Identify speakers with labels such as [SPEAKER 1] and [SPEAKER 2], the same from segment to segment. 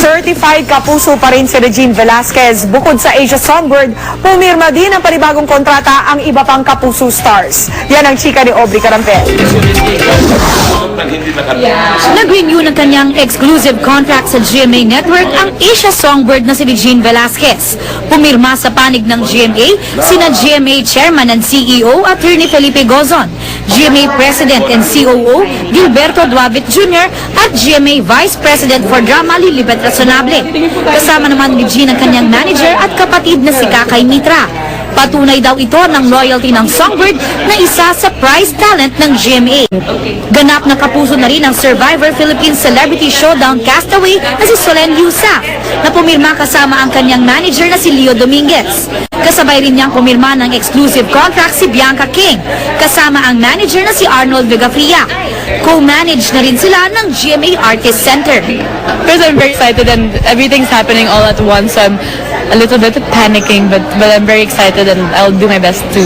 [SPEAKER 1] Certified kapuso pa rin si Regine Velasquez. Bukod sa Asia Songbird, pumirma din ng panibagong kontrata ang iba pang kapuso stars. Yan ang chika ni Aubrey Carampel.
[SPEAKER 2] Nag-renew ng kanyang exclusive contract sa GMA Network ang Asia Songbird na si Regine Velasquez. Pumirma sa panig ng GMA sina GMA Chairman and CEO Attorney Felipe Gozon, GMA President and COO Gilberto Duavit Jr. at GMA Vice President for Drama Lilibet Razonable. Kasama naman ni Regine ang kanyang manager at kapatid na si Kakay Mitra. Patunay daw ito ng loyalty ng Songbird na isa sa prize talent ng GMA. Ganap na kapuso na rin ang Survivor Philippines Celebrity Showdown castaway na si Solen Yusaf na pumirma kasama ang kanyang manager na si Leo Dominguez. Kasabay rin niyang pumirma ng exclusive contract si Bianca King kasama ang manager na si Arnold Vigafria. Co-manage na rin sila ng GMA Artist Center.
[SPEAKER 3] Because I'm very excited and everything's happening all at once, so I'm a little bit panicking, but I'm very excited and I'll do my best to.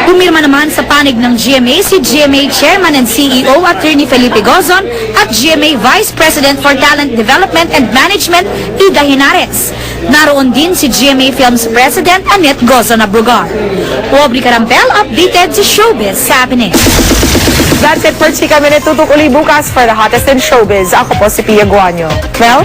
[SPEAKER 2] Pumirma naman sa panig ng GMA si GMA Chairman and CEO Attorney Felipe Gozon at GMA Vice President for Talent Development and Management Ida Henares. Naroon din si GMA Films President Annette Gozon Abrugar. Aubrey Carampel, updated sa Showbiz Happening.
[SPEAKER 1] That's it for Chika Minute. Tutok uli bukas for the hottest in showbiz. Ako po si Pia Guanyo. Mel?